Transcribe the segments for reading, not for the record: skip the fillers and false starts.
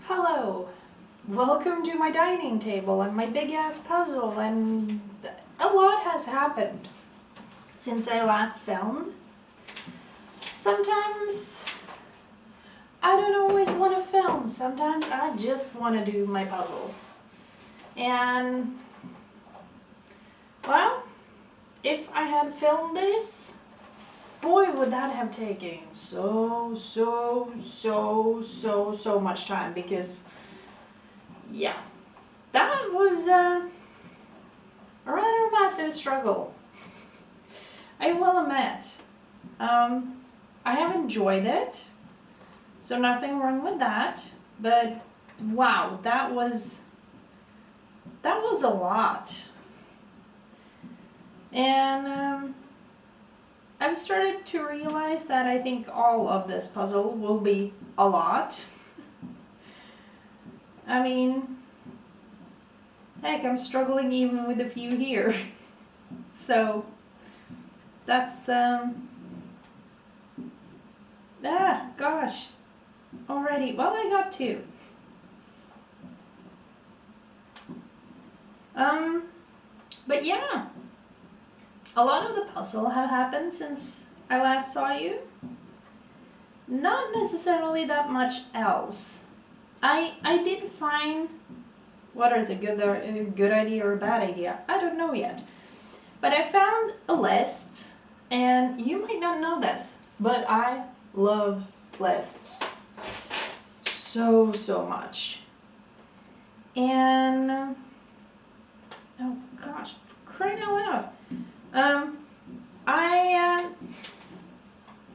Hello, welcome to my dining table and my big ass puzzle, and a lot has happened since I last filmed. Sometimes I don't always want to film, sometimes I just want to do my puzzle. And well, if I had filmed this, boy would that have taken so much time, because yeah, that was a rather massive struggle. I will admit. I have enjoyed it, so nothing wrong with that, but wow, that was a lot. And I've started to realize that I think all of this puzzle will be a lot. I mean, heck, I'm struggling even with a few here. So, that's, gosh, already, well, I got two. But yeah. A lot of the puzzle have happened since I last saw you. Not necessarily that much else. I did find, whether it's a good idea or a bad idea, I don't know yet. But I found a list, and you might not know this, but I love lists so much. And oh gosh, crying out loud.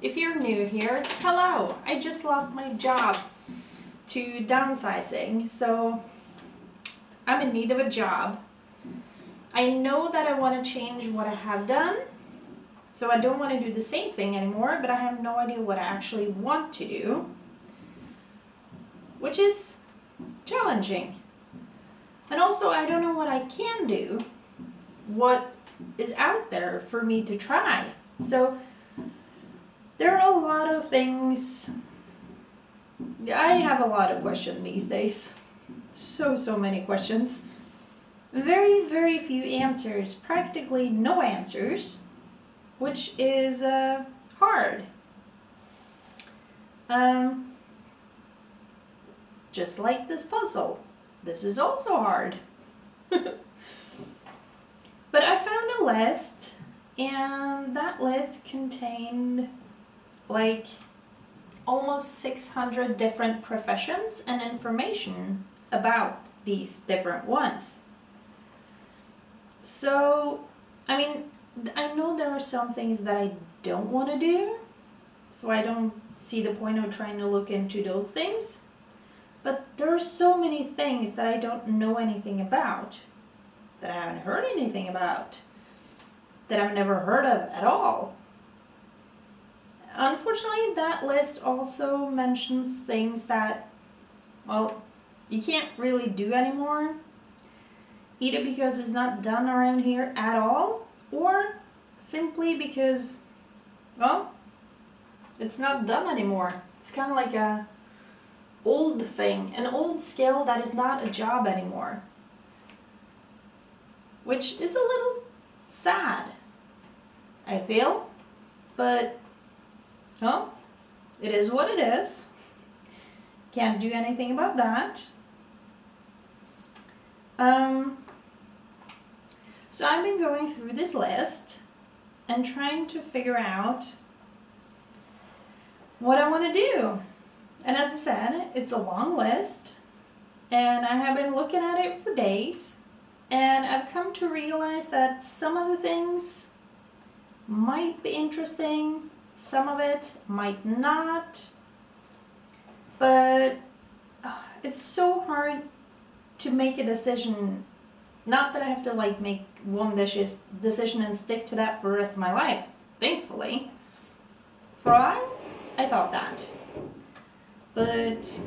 If you're new here, hello, I just lost my job to downsizing, so I'm in need of a job. I know that I want to change what I have done, so I don't want to do the same thing anymore, but I have no idea what I actually want to do, which is challenging. And also, I don't know what I can do, what is out there for me to try. So there are a lot of things. I have a lot of questions these days. So many questions. Very few answers, practically no answers, which is hard. Just like this puzzle, this is also hard. But I found a list, and that list contained like almost 600 different professions and information about these different ones. So, I mean, I know there are some things that I don't want to do, so I don't see the point of trying to look into those things. But there are so many things that I don't know anything about, that I haven't heard anything about, that I've never heard of at all. Unfortunately, that list also mentions things that, well, you can't really do anymore, either because it's not done around here at all, or simply because, well, it's not done anymore. It's kind of like a old thing, an old skill that is not a job anymore, which is a little sad, I feel, but well, it is what it is. Can't do anything about that. So I've been going through this list and trying to figure out what I want to do. And as I said, it's a long list, and I have been looking at it for days, and I've come to realize that some of the things might be interesting, some of it might not, but it's so hard to make a decision. Not that I have to like make one decision and stick to that for the rest of my life, thankfully. For a while, I thought that. But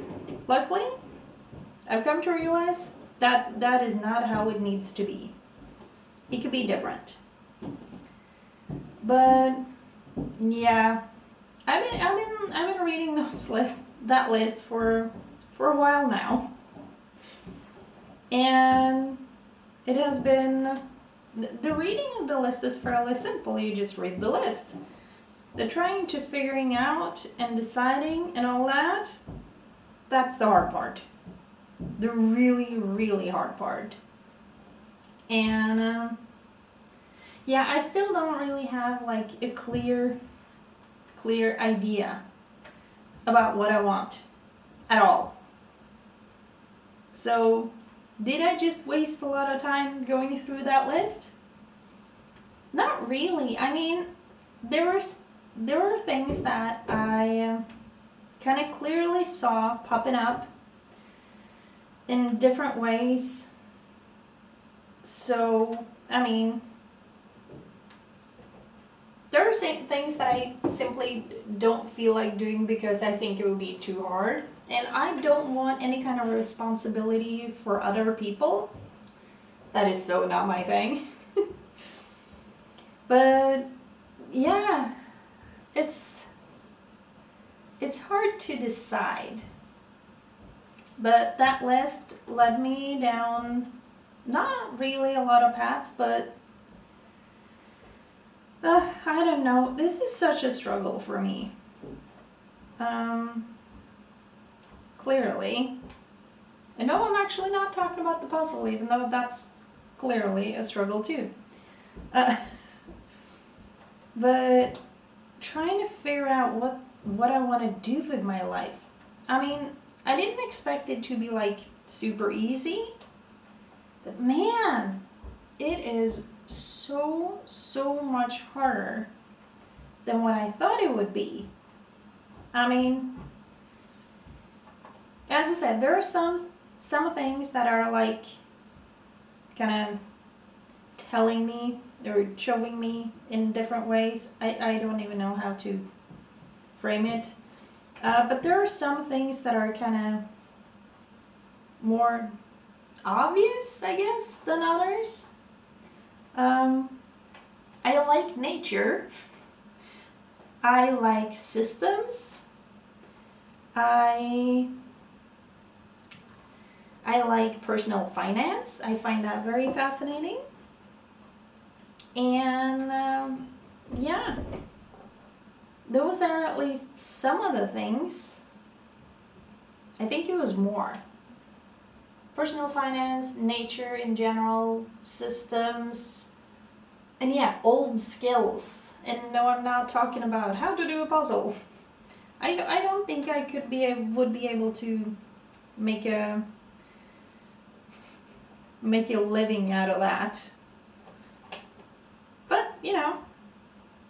luckily, I've come to realize that that is not how it needs to be. It could be different. But yeah, I've been reading that list for for a while now. And it has been, the reading of the list is fairly simple. You just read the list. The trying to figuring out and deciding and all that, that's the hard part. The really, really hard part. And yeah, I still don't really have like a clear idea about what I want at all. So, did I just waste a lot of time going through that list? Not really. I mean, there were things that I kind of clearly saw popping up in different ways. So, I mean, there are things that I simply don't feel like doing because I think it would be too hard. And I don't want any kind of responsibility for other people. That is so not my thing. But yeah, it's hard to decide. But that list led me down not really a lot of paths, but I don't know. This is such a struggle for me. Clearly. And no, I'm actually not talking about the puzzle, even though that's clearly a struggle too. But trying to figure out what I want to do with my life. I mean, I didn't expect it to be like super easy, but man, it is so much harder than what I thought it would be. I mean, as I said, there are some things that are like kind of telling me or showing me in different ways. I don't even know how to frame it. But there are some things that are kind of more obvious, I guess, than others. I like nature. I like systems. I like personal finance. I find that very fascinating. And yeah, those are at least some of the things. I think it was more. Personal finance, nature in general, systems, and yeah, old skills. And no, I'm not talking about how to do a puzzle. I don't think I would be able to make a living out of that. But, you know,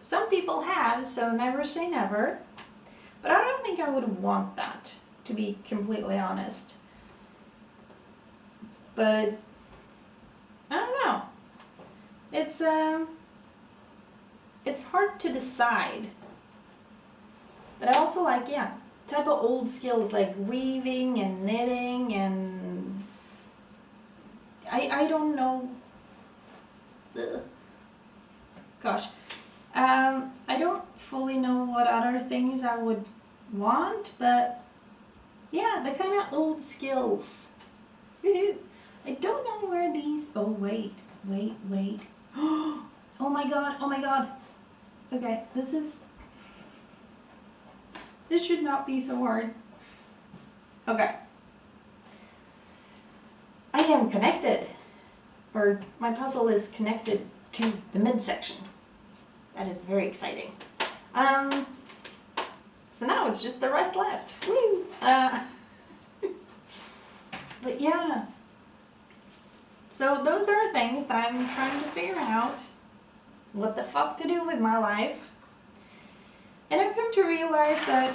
some people have, so never say never. But I don't think I would want that, to be completely honest. But I don't know. It's hard to decide. But I also like, yeah, type of old skills like weaving and knitting and I don't know. Ugh. Gosh. I don't fully know what other things I would want, but yeah, the kind of old skills. I don't know where these. Oh, wait. Oh my god. Okay, this should not be so hard. Okay. I am connected, or my puzzle is connected to the midsection. That is very exciting. So now it's just the rest left. Woo! But yeah. So those are things that I'm trying to figure out what the fuck to do with my life. And I've come to realize that,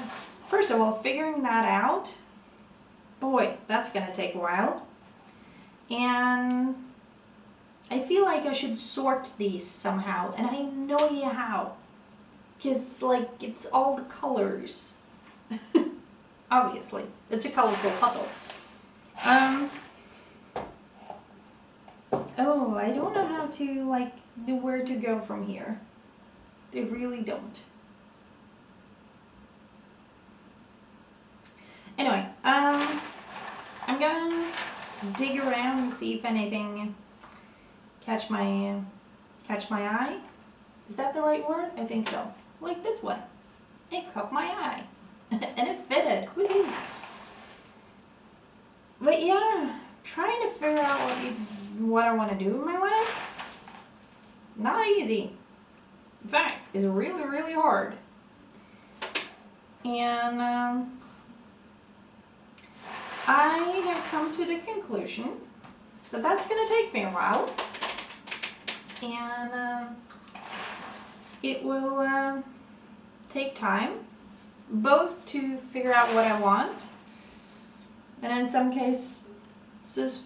first of all, figuring that out, boy, that's gonna take a while. And I feel like I should sort these somehow, and I know you how. Because, like, it's all the colors. Obviously. It's a colorful puzzle. Oh, I don't know how to, like, know where to go from here. I really don't. Anyway, I'm gonna dig around and see if anything catch my eye. Is that the right word? I think so. Like this one. It caught my eye. And it fitted. Woohoo! But yeah, trying to figure out what I want to do in my life. Not easy. In fact, it's really, really hard. And I have come to the conclusion that that's going to take me a while. And it will take time, both to figure out what I want, and in some cases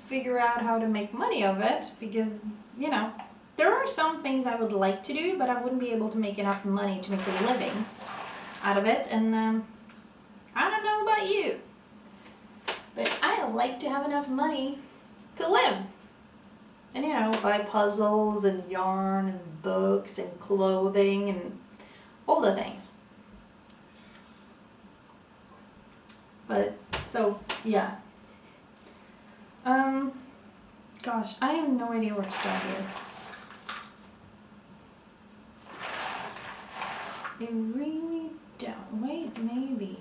figure out how to make money of it, because, you know, there are some things I would like to do, but I wouldn't be able to make enough money to make a living out of it, and I don't know about you, but I like to have enough money to live. And, you know, buy puzzles and yarn and books and clothing and all the things. But, so, yeah. Gosh, I have no idea where to start here. I really don't. Wait, maybe.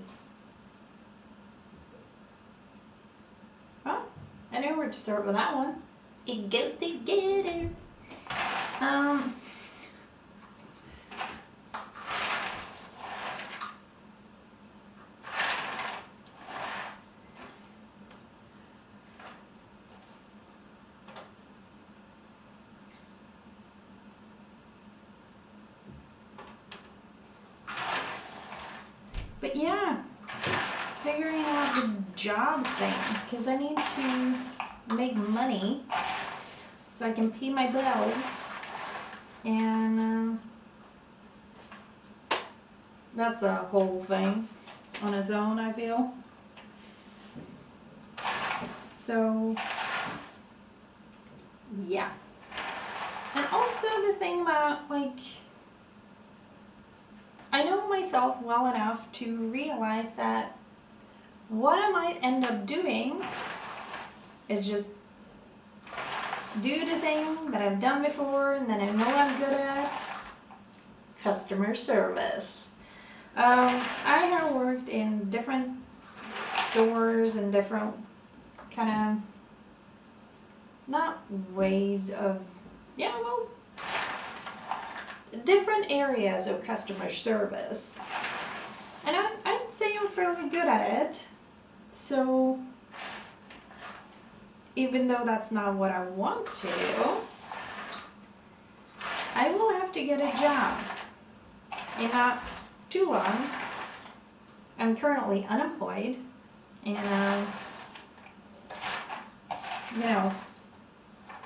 Oh, I know where to start with that one. It goes together. But yeah, figuring out the job thing, because I need to make money so I can pay my bills, and that's a whole thing on its own, I feel. So yeah. And also the thing about, like, I know myself well enough to realize that what I might end up doing is just do the thing that I've done before and that I know I'm good at. Customer service. I have worked in different stores and different kind of, not ways of, yeah, well, different areas of customer service. And I'd say I'm fairly good at it. So even though that's not what I want to, I will have to get a job in not too long. I'm currently unemployed, and you know,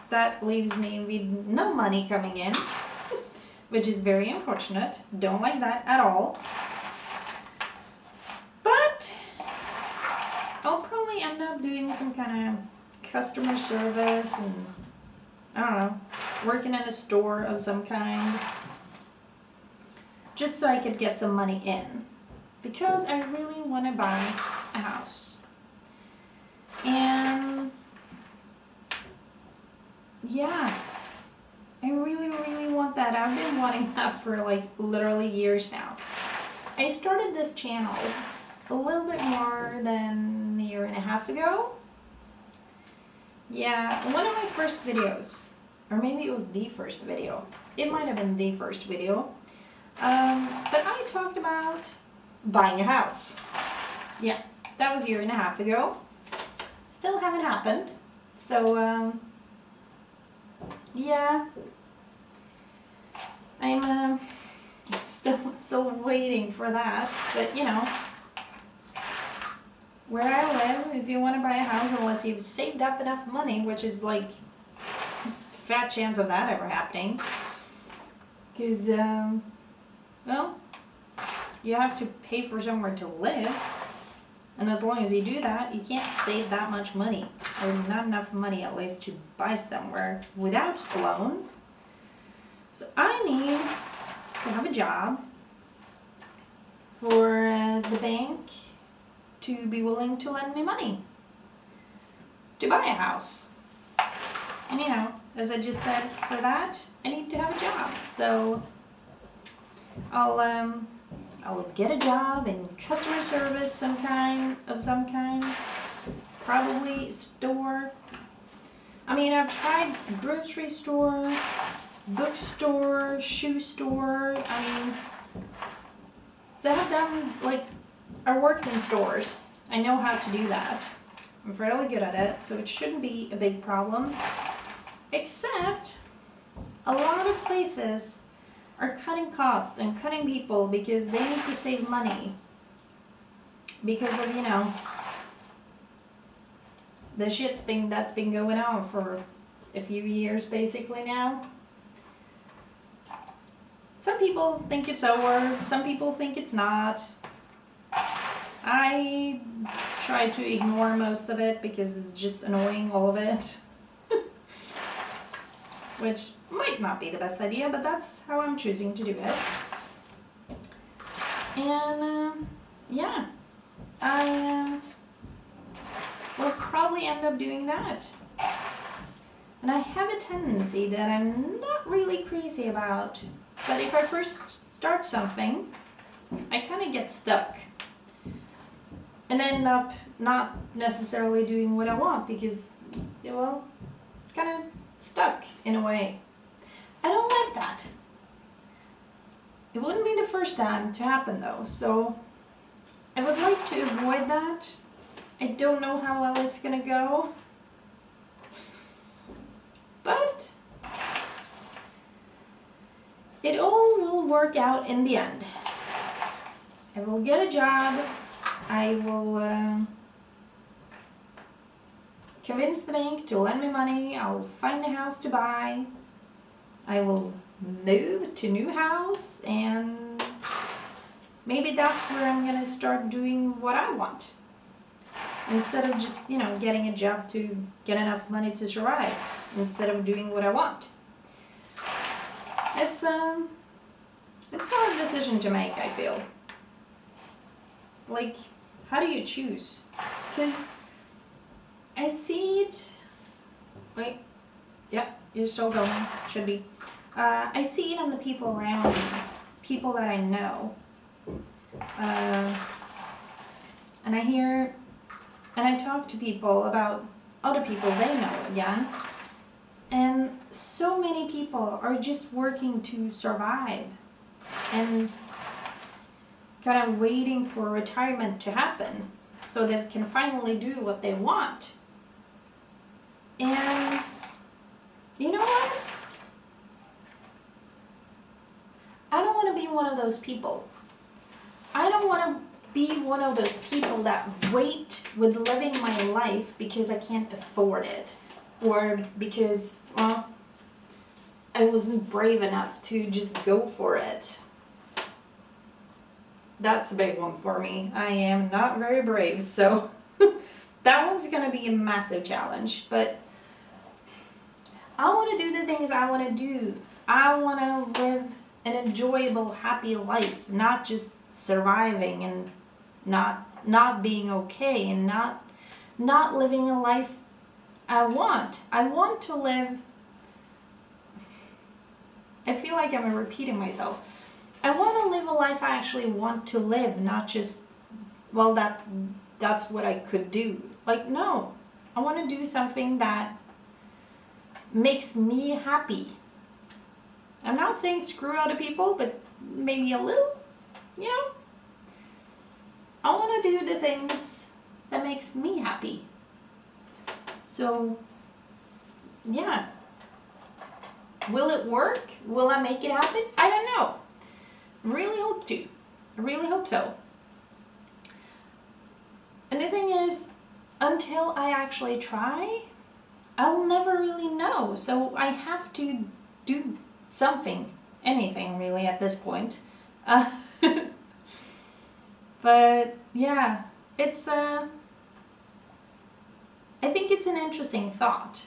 that leaves me with no money coming in, which is very unfortunate. Don't like that at all. But I'll probably end up doing some kind of customer service and, I don't know, working in a store of some kind, just so I could get some money in, because I really want to buy a house. And yeah, I really, really want that. I've been wanting that for like literally years now. I started this channel a little bit more than a year and a half ago. Yeah, one of my first videos, or maybe it was the first video. It might have been the first video. But I talked about buying a house. Yeah, that was a year and a half ago. Still haven't happened. So, yeah, I'm still waiting for that. But you know, where I live, if you want to buy a house, unless you've saved up enough money, which is like fat chance of that ever happening, because well, you have to pay for somewhere to live, and as long as you do that, you can't save that much money, or not enough money at least, to buy somewhere without a loan. So I need to have a job for the bank to be willing to lend me money. to buy a house. And you know, as I just said, for that, I need to have a job. So I'll get a job in customer service, some kind, probably store. I mean, I've tried grocery store, bookstore, shoe store. I mean, so I've done, like, I worked in stores. I know how to do that. I'm fairly good at it, so it shouldn't be a big problem. Except, a lot of places are cutting costs and cutting people because they need to save money. Because of, you know, the shit's that's been going on for a few years basically now. Some people think it's over, some people think it's not. I try to ignore most of it because it's just annoying, all of it. Which might not be the best idea, but that's how I'm choosing to do it. And yeah, I will probably end up doing that. And I have a tendency that I'm not really crazy about, but if I first start something, I kind of get stuck and end up not necessarily doing what I want because, well, kind of stuck in a way. I don't like that. It wouldn't be the first time to happen though, so I would like to avoid that. I don't know how well it's gonna go, but it all will work out in the end. I will get a job. I will convince the bank to lend me money. I'll find a house to buy. I will move to a new house, and maybe that's where I'm gonna start doing what I want. Instead of just, you know, getting a job to get enough money to survive. Instead of doing what I want. It's a hard decision to make, I feel. Like, how do you choose? Because I see it. Wait. Yeah, you're still going. Should be. I see it on the people around me. People that I know. And I hear, and I talk to people about other people they know again. And so many people are just working to survive. And kind of waiting for retirement to happen so they can finally do what they want. And you know what? I don't want to be one of those people. I don't want to be one of those people that wait with living my life because I can't afford it. Or because, well, I wasn't brave enough to just go for it. That's a big one for me. I am not very brave, so that one's going to be a massive challenge. But I want to do the things I want to do. I want to live an enjoyable, happy life, not just surviving and not being okay and not living a life I want. I want to live. I feel like I'm repeating myself. I want to live a life I actually want to live, not just, well, that's what I could do. Like, no. I want to do something that makes me happy. I'm not saying screw other people, but maybe a little, you know? I want to do the things that makes me happy. So, yeah. Will it work? Will I make it happen? I don't know. Really hope to. I really hope so. And the thing is, until I actually try, I'll never really know. So I have to do something, anything really at this point. But yeah, it's I think it's an interesting thought.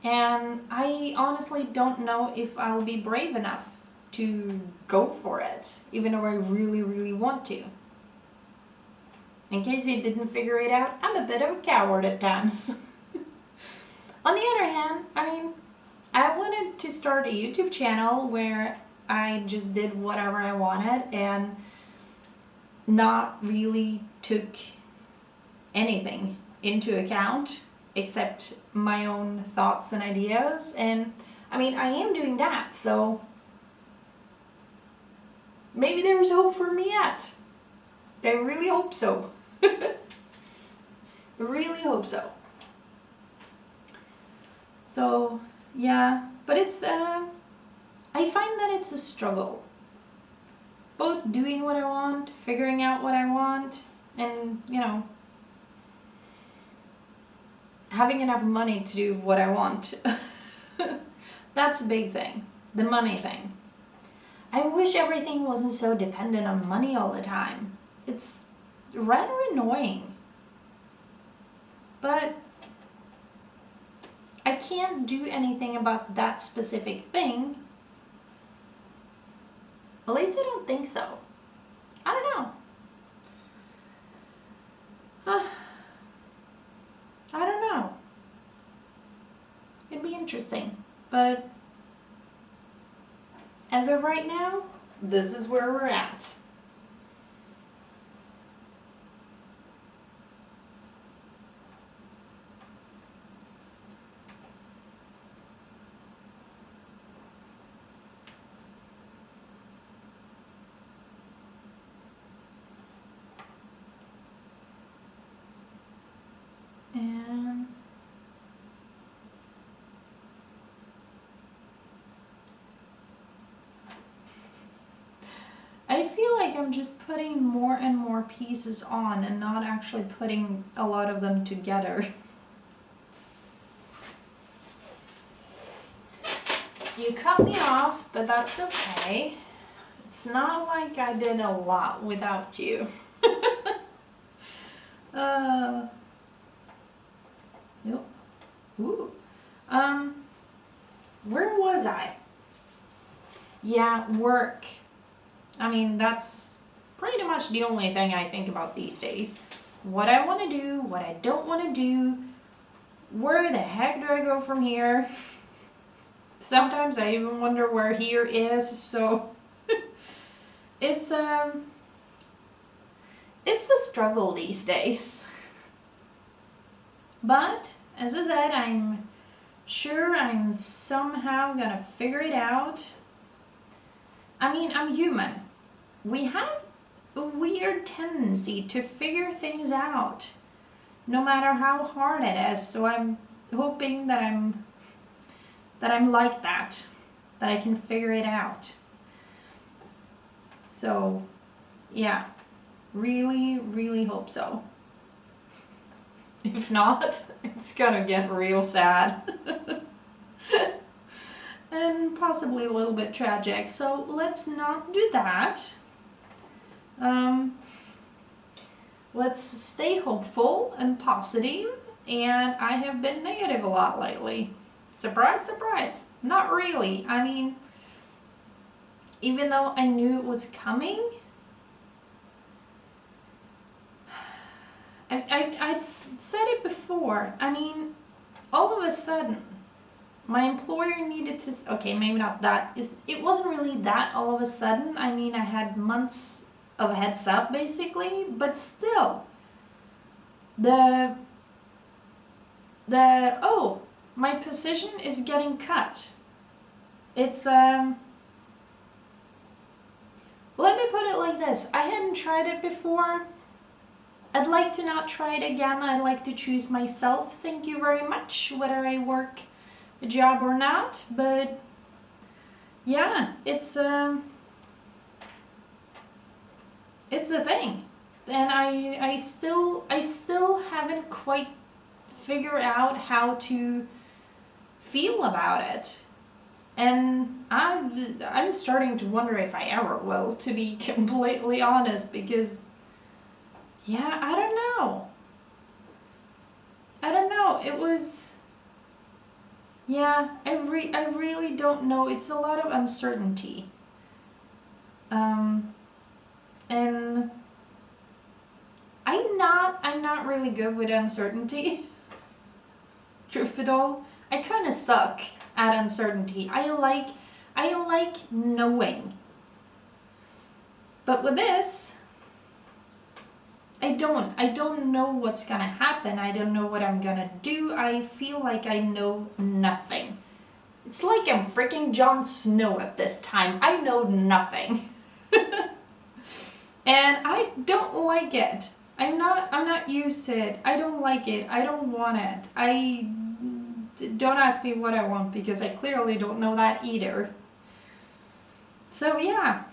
And I honestly don't know if I'll be brave enough to go for it, even though I really, really want to. In case you didn't figure it out, I'm a bit of a coward at times. On the other hand, I mean, I wanted to start a YouTube channel where I just did whatever I wanted and not really took anything into account except my own thoughts and ideas. And I mean, I am doing that, so maybe there's hope for me yet. I really hope so. Really hope so. So yeah, but it's I find that it's a struggle. Both doing what I want, figuring out what I want, and having enough money to do what I want. That's a big thing. The money thing. I wish everything wasn't so dependent on money all the time. It's rather annoying. But I can't do anything about that specific thing. At least I don't think so. I don't know. I don't know. It'd be interesting. But as of right now, this is where we're at. And I feel like I'm just putting more and more pieces on and not actually putting a lot of them together. You cut me off, but that's okay. It's not like I did a lot without you. Nope. Ooh. Where was I? Yeah, work. I mean, that's pretty much the only thing I think about these days. What I want to do, what I don't want to do, where the heck do I go from here? Sometimes I even wonder where here is, so it's a struggle these days. But as I said, I'm sure I'm somehow gonna figure it out. I mean, I'm human. We have a weird tendency to figure things out, no matter how hard it is. So I'm hoping that I'm like that I can figure it out. So, yeah, really, really hope so. If not, it's gonna get real sad. And possibly a little bit tragic. So let's not do that. Let's stay hopeful and positive. And I have been negative a lot lately. Surprise, surprise. Not really. I mean, even though I knew it was coming, I said it before. I mean, all of a sudden, my employer needed to, okay, maybe not that, it wasn't really that all of a sudden. I mean, I had months of heads up basically, but still, oh, my position is getting cut. It's, let me put it like this. I hadn't tried it before. I'd like to not try it again. I'd like to choose myself. Thank you very much, whether I work a job or not. But yeah, it's a thing. And I still haven't quite figured out how to feel about it. And I'm starting to wonder if I ever will, to be completely honest, because yeah, I don't know. It was, yeah, I really don't know. It's a lot of uncertainty. And I'm not really good with uncertainty. truth be told, I kind of suck at uncertainty. I like knowing. But with this, I don't know what's gonna happen. I don't know what I'm gonna do. I feel like I know nothing. It's like I'm freaking Jon Snow at this time. I know nothing. And I don't like it. I'm not used to it. I don't like it. I don't want it. Don't ask me what I want because I clearly don't know that either. So yeah,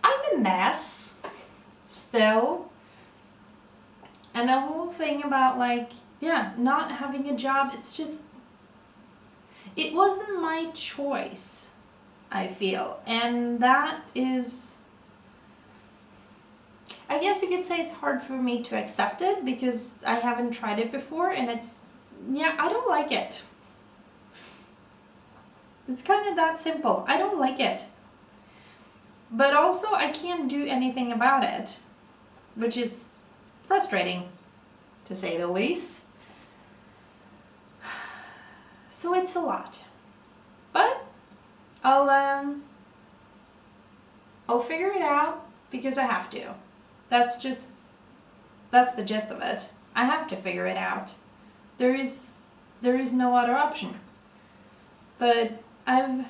I'm a mess still. And the whole thing about like, yeah, not having a job, it's just, it wasn't my choice, I feel. And that is, I guess you could say it's hard for me to accept it because I haven't tried it before and it's, yeah, I don't like it. It's kind of that simple. I don't like it. But also I can't do anything about it, which is frustrating, to say the least. So it's a lot. But I'll figure it out because I have to. That's the gist of it. I have to figure it out. There is no other option. But I've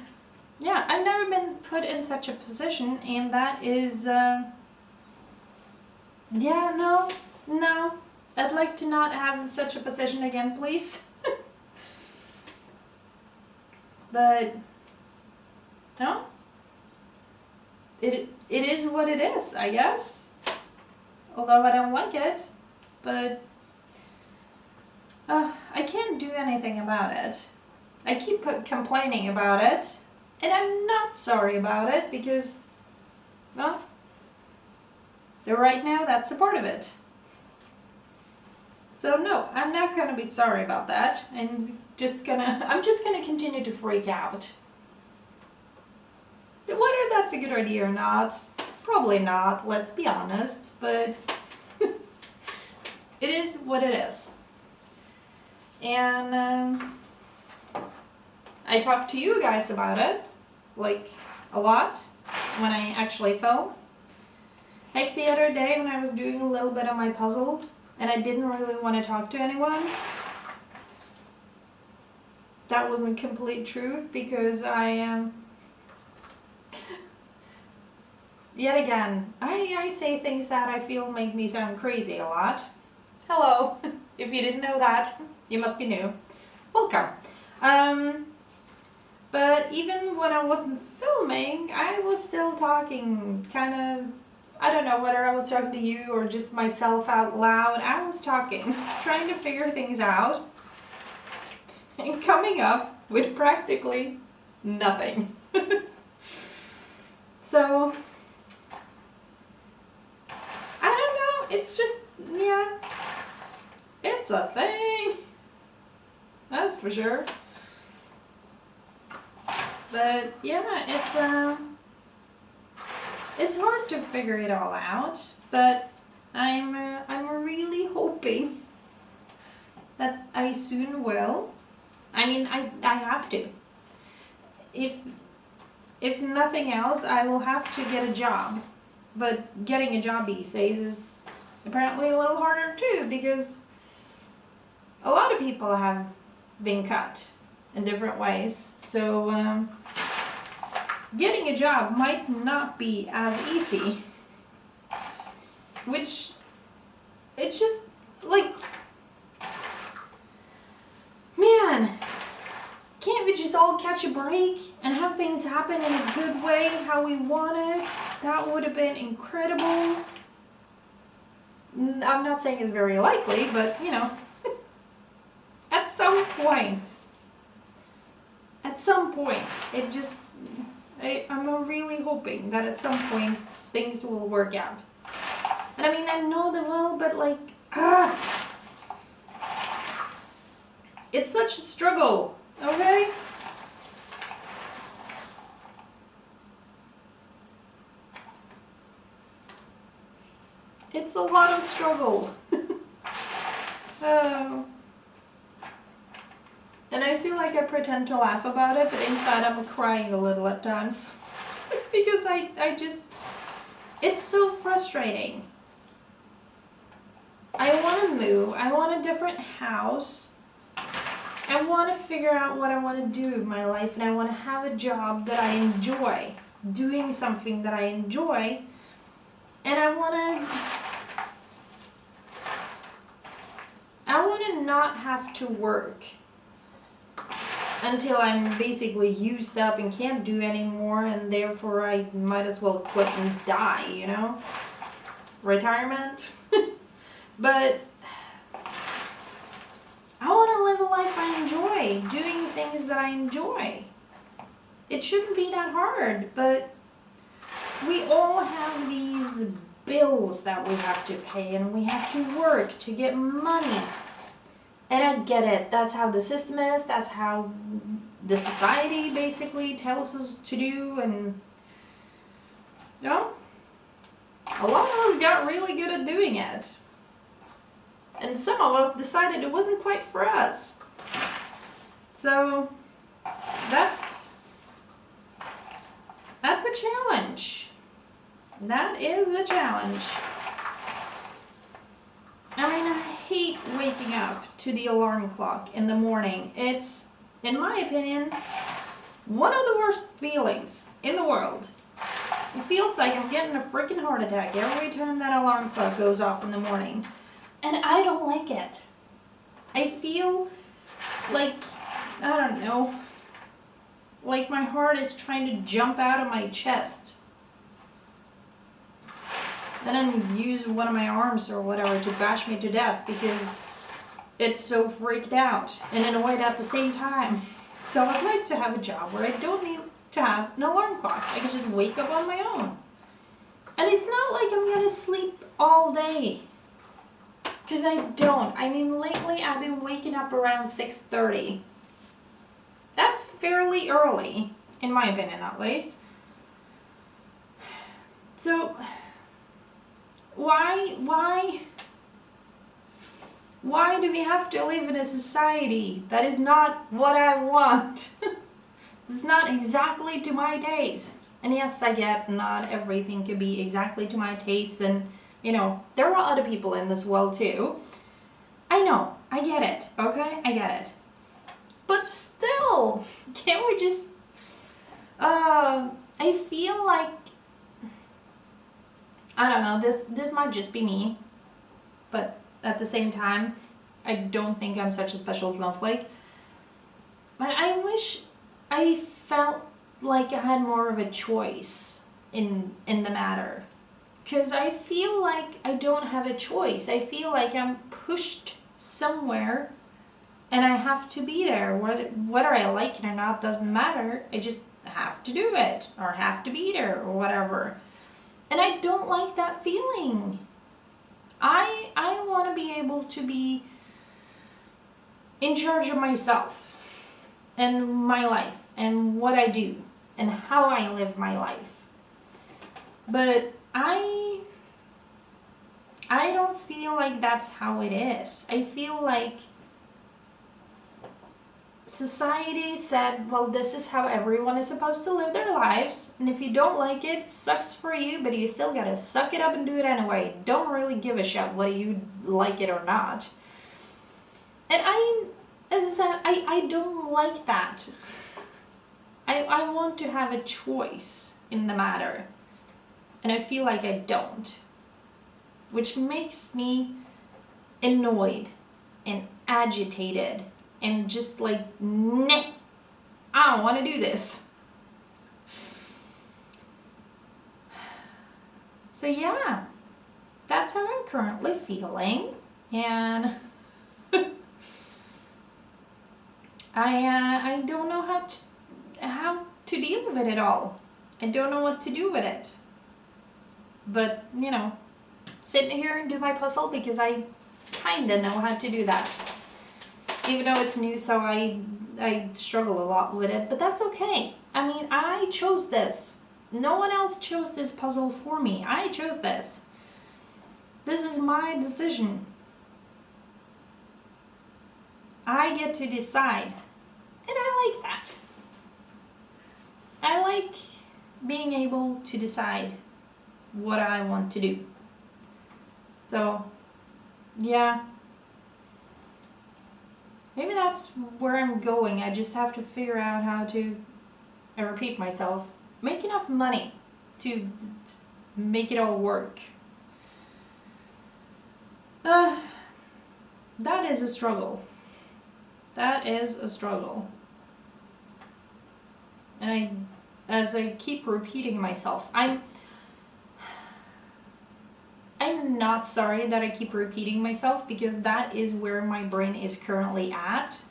never been put in such a position, and that is, no, I'd like to not have such a position again, please. But, no, it is what it is, I guess. Although I don't like it, but I can't do anything about it. I keep complaining about it, and I'm not sorry about it because, well, right now that's a part of it. So no, I'm not gonna be sorry about that. I'm just gonna continue to freak out. Whether that's a good idea or not, probably not, let's be honest, but it is what it is. And I talked to you guys about it, like, a lot, when I actually film. Like the other day when I was doing a little bit of my puzzle, and I didn't really want to talk to anyone. That wasn't complete truth because I yet again, I say things that I feel make me sound crazy a lot. Hello, if you didn't know that, you must be new. Welcome. But even when I wasn't filming, I was still talking, kind of, I don't know whether I was talking to you or just myself out loud. I was talking, trying to figure things out, and coming up with practically nothing. So, I don't know, it's just, yeah, it's a thing, that's for sure. But yeah, it's hard to figure it all out, but I'm really hoping that I soon will. I mean, I have to. If nothing else, I will have to get a job. But getting a job these days is apparently a little harder too, because a lot of people have been cut in different ways. So getting a job might not be as easy. Which, it's just like, man, can't we just all catch a break and have things happen in a good way, how we want it? That would have been incredible. I'm not saying it's very likely, but you know, at some point, it just, I'm really hoping that at some point things will work out. And I mean, I know they will, but like, it's such a struggle, okay? It's a lot of struggle. Oh. And I feel like I pretend to laugh about it, but inside I'm crying a little at times. Because I just, it's so frustrating. I want to move. I want a different house. I want to figure out what I want to do in my life, and I want to have a job that I enjoy, doing something that I enjoy, and I want to not have to work until I'm basically used up and can't do anymore, and therefore I might as well quit and die, you know? Retirement. But I want to live a life I enjoy, doing things that I enjoy. It shouldn't be that hard, but we all have these bills that we have to pay, and we have to work to get money. And I get it. That's how the system is. That's how the society basically tells us to do. And, you know, a lot of us got really good at doing it. And some of us decided it wasn't quite for us. So, that's a challenge. That is a challenge. I mean, I hate waking up to the alarm clock in the morning. It's, in my opinion, one of the worst feelings in the world. It feels like I'm getting a freaking heart attack every time that alarm clock goes off in the morning. And I don't like it. I feel like, I don't know, like my heart is trying to jump out of my chest. And then use one of my arms or whatever to bash me to death because it's so freaked out and annoyed at the same time. So I'd like to have a job where I don't need to have an alarm clock. I can just wake up on my own. And it's not like I'm gonna sleep all day. Because I don't. I mean, lately I've been waking up around 6:30. That's fairly early, in my opinion at least. So, why do we have to live in a society that is not what I want? It's not exactly to my taste. And yes, I get not everything can be exactly to my taste, and you know, there are other people in this world too. I know, I get it, okay? I get it. But still, can't we just, I feel like, I don't know, this might just be me, but at the same time, I don't think I'm such a special snowflake. But I wish I felt like I had more of a choice in the matter. Because I feel like I don't have a choice. I feel like I'm pushed somewhere and I have to be there. Whether I like it or not doesn't matter. I just have to do it or have to be there or whatever. And I don't like that feeling. I want to be able to be in charge of myself and my life and what I do and how I live my life. But I don't feel like that's how it is. I feel like society said, well, this is how everyone is supposed to live their lives, and if you don't like it, sucks for you, but you still gotta suck it up and do it anyway. Don't really give a shit whether you like it or not. And as I said, I don't like that. I want to have a choice in the matter. And I feel like I don't. Which makes me annoyed and agitated and just like, nah, I don't want to do this. So yeah, that's how I'm currently feeling. And I don't know how to deal with it all. I don't know what to do with it. But, you know, sit here and do my puzzle because I kind of know how to do that. Even though it's new, so I struggle a lot with it, but that's okay. I mean, I chose this. No one else chose this puzzle for me. I chose this. This is my decision. I get to decide like that. I like being able to decide what I want to do. So, yeah. Maybe that's where I'm going. I just have to figure out how to, I repeat myself, make enough money to make it all work. That is a struggle. That is a struggle. And as I keep repeating myself, I'm not sorry that I keep repeating myself, because that is where my brain is currently at.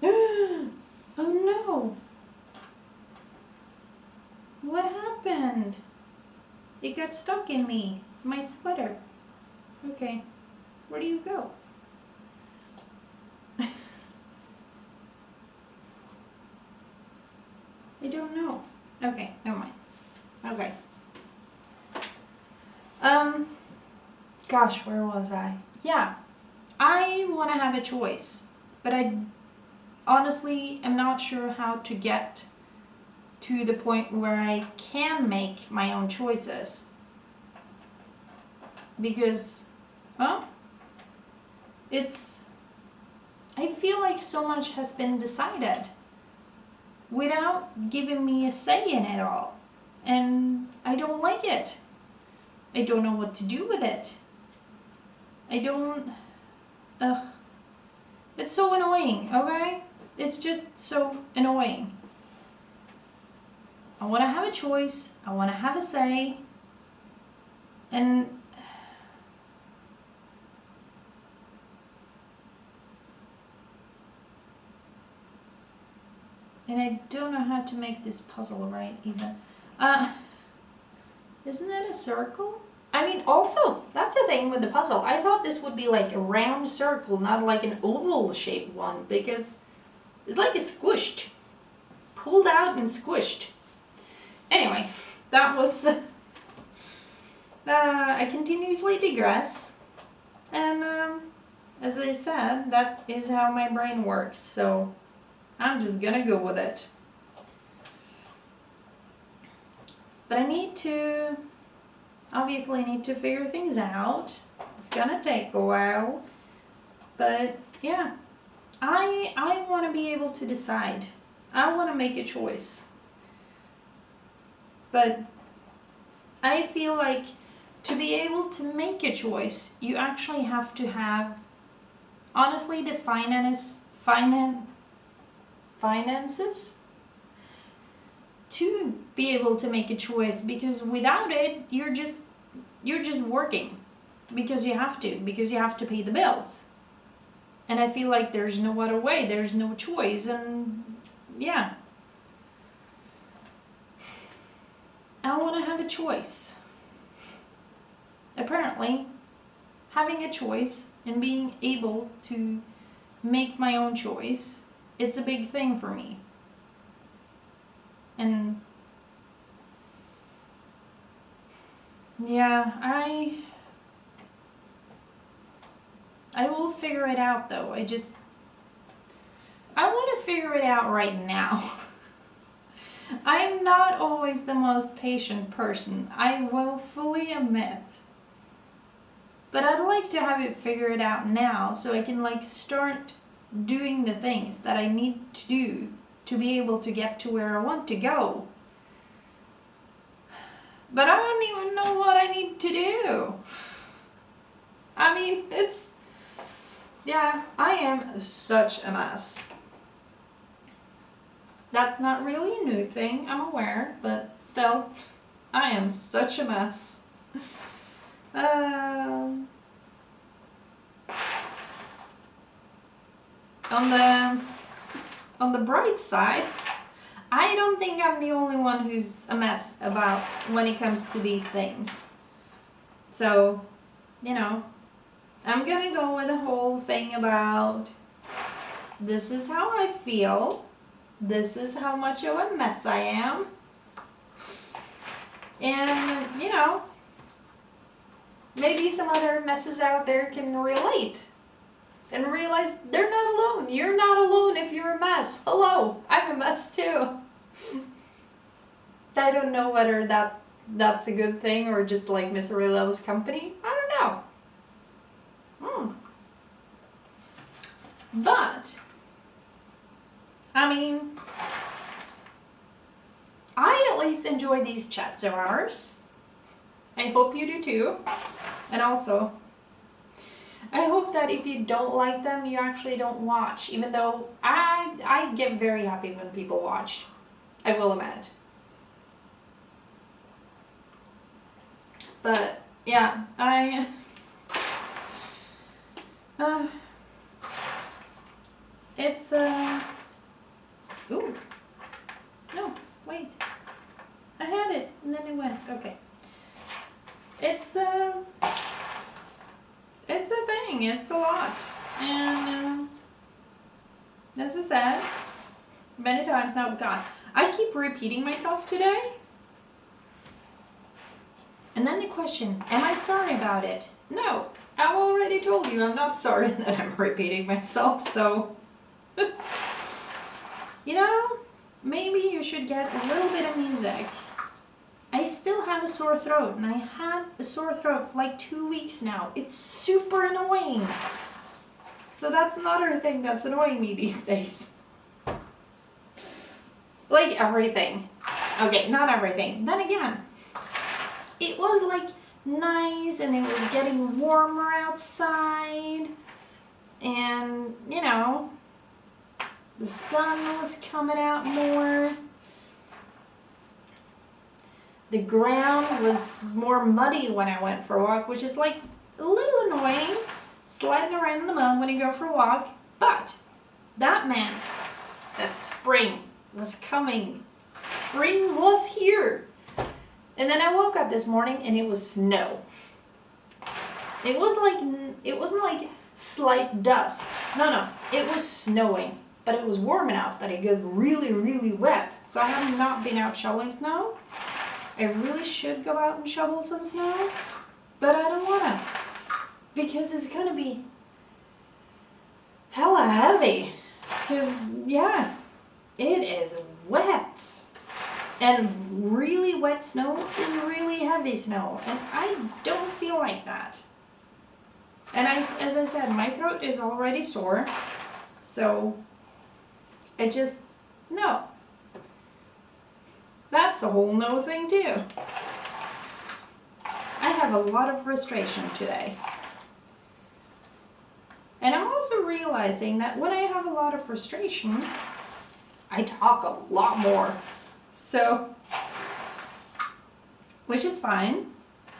Oh no! What happened? It got stuck in me. My sweater. Okay. Where do you go? I don't know. Okay, never mind. Okay. Gosh, where was I? Yeah. I want to have a choice, but I honestly am not sure how to get to the point where I can make my own choices. Because, I feel like so much has been decided without giving me a say in it all. And I don't like it. I don't know what to do with it. It's so annoying, okay? It's just so annoying. I want to have a choice. I want to have a say. And I don't know how to make this puzzle right even. Isn't it a circle? I mean, also, that's the thing with the puzzle. I thought this would be like a round circle, not like an oval shaped one, because it's like it's squished. Pulled out and squished. Anyway, that was... I continuously digress. And as I said, that is how my brain works, so I'm just gonna go with it. But I need to... Obviously, I need to figure things out. It's gonna take a while. But, yeah. I want to be able to decide. I want to make a choice. But I feel like to be able to make a choice, you actually have to have, honestly, the finances to be able to make a choice, because without it, you're just working because you have to pay the bills. And I feel like there's no other way, there's no choice, and yeah. I want to have a choice. Apparently, having a choice and being able to make my own choice, it's a big thing for me. And yeah, I will figure it out though. I want to figure it out right now. I'm not always the most patient person, I will fully admit. But I'd like to have it figured out now so I can start doing the things that I need to do to be able to get to where I want to go. But I don't even know what I need to do. I mean, I am such a mess. That's not really a new thing, I'm aware, but still, I am such a mess. On the bright side, I don't think I'm the only one who's a mess about when it comes to these things. So, I'm gonna go with the whole thing about this is how I feel, this is how much of a mess I am, and, maybe some other messes out there can relate and realize they're not alone. You're not alone if you're a mess. Hello, I'm a mess too. I don't know whether that's a good thing or just like misery loves company. I don't know. But, I mean, I at least enjoy these chats of ours. I hope you do too. And also, I hope that if you don't like them, you actually don't watch. Even though I get very happy when people watch. I will admit. But, yeah, it's, ooh, no, wait, I had it, and then it went, okay. It's a thing, it's a lot, and, this is sad, many times now, God, I keep repeating myself today. And then the question, am I sorry about it? No, I've already told you I'm not sorry that I'm repeating myself, so... You know, maybe you should get a little bit of music. I still have a sore throat, and I had a sore throat for like 2 weeks now. It's super annoying. So that's another thing that's annoying me these days. Like everything. Okay, not everything. Then again, it was like nice and it was getting warmer outside and, you know, the sun was coming out more. The ground was more muddy when I went for a walk, which is like a little annoying, sliding around in the mud when you go for a walk, but that meant that spring was coming. Spring was here. And then I woke up this morning and it was snow. It wasn't like slight dust. No, it was snowing. But it was warm enough that it got really, really wet. So I have not been out shoveling snow. I really should go out and shovel some snow. But I don't wanna. Because it's gonna be hella heavy. Because, yeah, it is wet. And really wet snow is really heavy snow, and I don't feel like that. And as I said, my throat is already sore, so it just, no. That's a whole no thing too. I have a lot of frustration today. And I'm also realizing that when I have a lot of frustration, I talk a lot more. So, which is fine.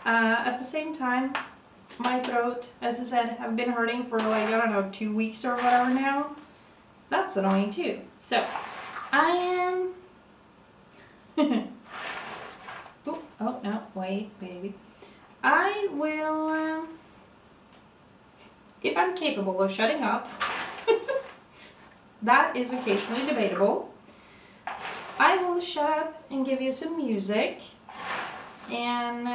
At the same time, my throat, as I said, have been hurting for like, I don't know, 2 weeks or whatever now. That's annoying too. So, I am... oh, no, wait, baby. I will, if I'm capable of shutting up, that is occasionally debatable. I will shut up and give you some music, and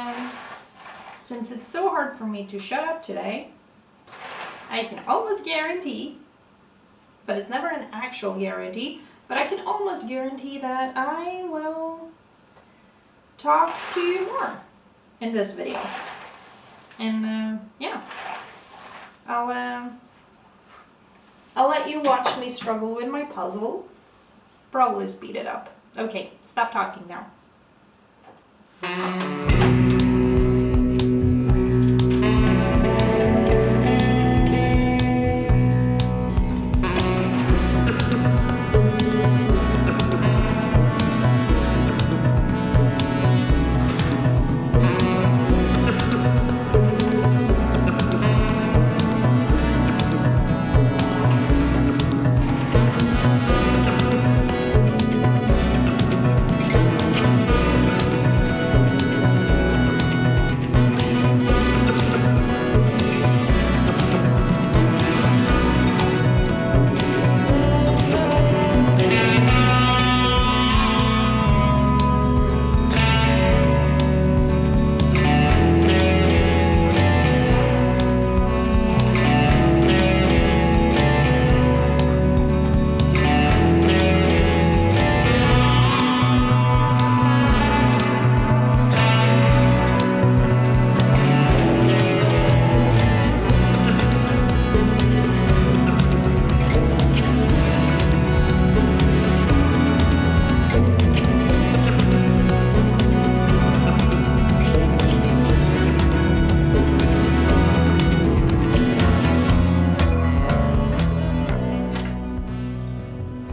since it's so hard for me to shut up today, I can almost guarantee, but it's never an actual guarantee, but I can almost guarantee that I will talk to you more in this video. And yeah, I'll let you watch me struggle with my puzzle. Probably speed it up. Okay, stop talking now.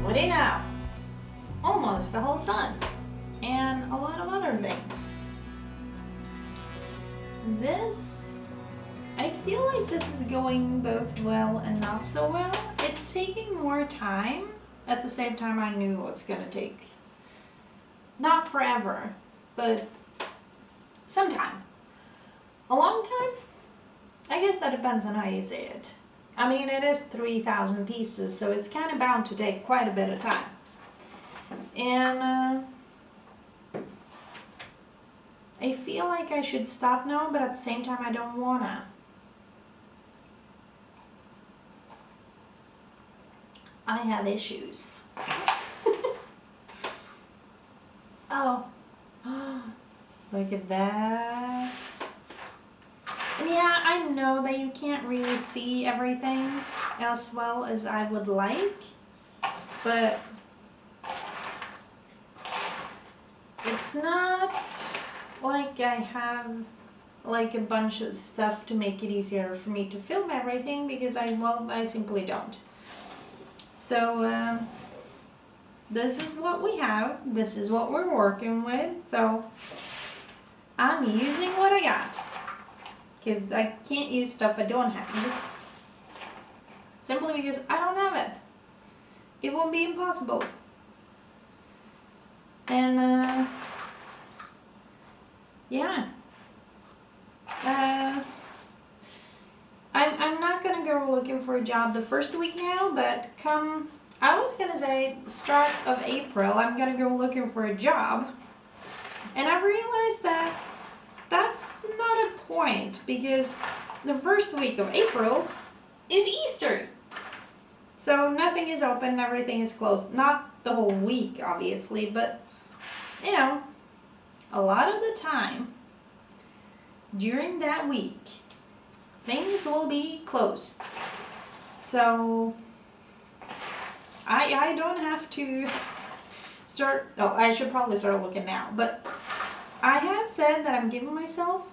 what do you know? Almost the whole sun. And a lot of other things. I feel like this is going both well and not so well. It's taking more time. At the same time, I knew what's gonna take. Not forever, but some time. A long time? I guess that depends on how you say it. I mean, it is 3,000 pieces, so it's kind of bound to take quite a bit of time. And I feel like I should stop now, but at the same time I don't wanna. I have issues. Oh, look at that. And yeah, I know that you can't really see everything as well as I would like, but it's not like I have like a bunch of stuff to make it easier for me to film everything, because I simply don't. So this is what we have, this is what we're working with, so I'm using what I got, because I can't use stuff I don't have, simply because I don't have it. It won't be impossible. And yeah. I'm not gonna go looking for a job the first week now, but I was gonna say start of April, I'm gonna go looking for a job. And I realized that that's not a point, because the first week of April is Easter. So nothing is open, everything is closed. Not the whole week, obviously, but you know, a lot of the time during that week, things will be closed. So I don't have to start, oh, I should probably start looking now, but I have said that I'm giving myself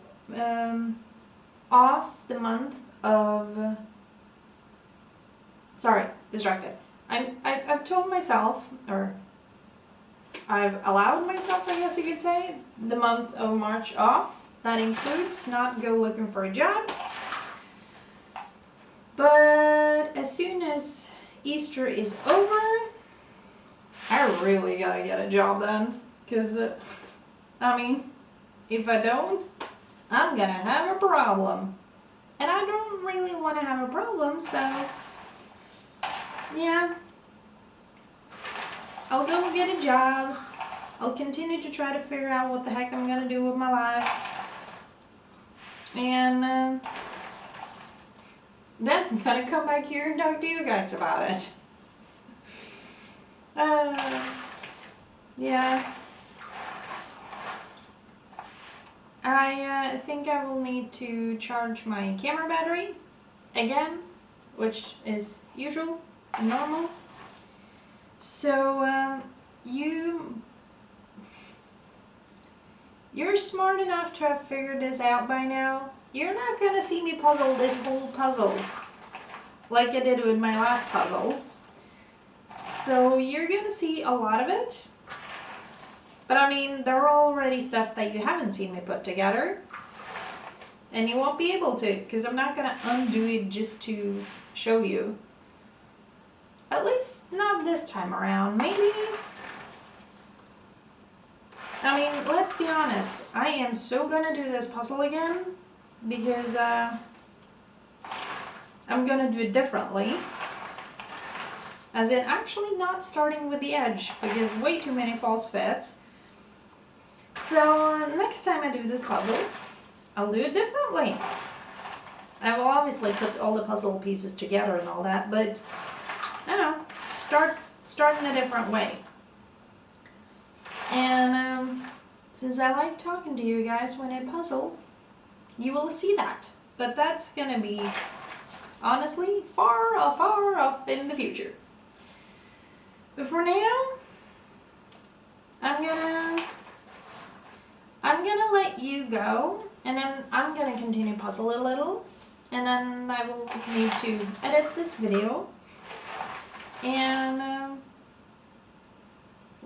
off the month of, sorry, distracted. I've told myself, or I've allowed myself, I guess you could say, the month of March off. That includes not go looking for a job. But as soon as Easter is over, I really gotta get a job done. Because, I mean, if I don't, I'm gonna have a problem. And I don't really want to have a problem, so yeah. I'll go get a job. I'll continue to try to figure out what the heck I'm gonna do with my life. And then I'm gonna come back here and talk to you guys about it. Yeah. I think I will need to charge my camera battery again, which is usual and normal. So you're smart enough to have figured this out by now. You're not gonna see me puzzle this whole puzzle like I did with my last puzzle. So you're gonna see a lot of it. But I mean, there are already stuff that you haven't seen me put together. And you won't be able to, because I'm not gonna undo it just to show you. At least not this time around. Maybe. I mean, let's be honest. I am so gonna do this puzzle again because I'm gonna do it differently. As in, actually not starting with the edge because way too many false fits. So next time I do this puzzle, I'll do it differently. I will obviously put all the puzzle pieces together and all that, but I don't know, start in a different way. And since I like talking to you guys when I puzzle, you will see that. But that's gonna be, honestly, far off in the future. But for now, I'm gonna let you go, and then I'm gonna continue puzzle a little, and then I will need to edit this video. And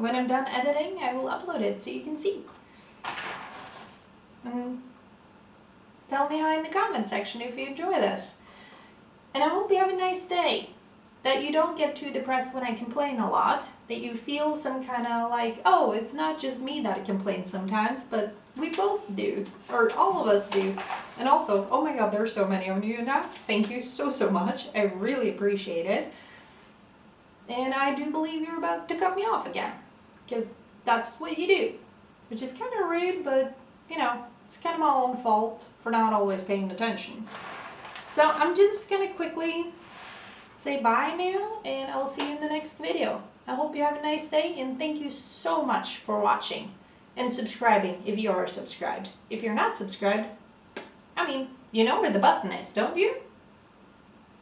when I'm done editing, I will upload it so you can see. And tell me hi in the comment section if you enjoy this. And I hope you have a nice day. That you don't get too depressed when I complain a lot. That you feel some kind of like, oh, it's not just me that complains sometimes, but we both do. Or all of us do. And also, oh my god, there's so many of you now. Thank you so much. I really appreciate it. And I do believe you're about to cut me off again. Because that's what you do. Which is kind of rude, but, you know, it's kind of my own fault for not always paying attention. So I'm just gonna quickly say bye now, and I'll see you in the next video. I hope you have a nice day, and thank you so much for watching and subscribing if you are subscribed. If you're not subscribed, I mean, you know where the button is, don't you?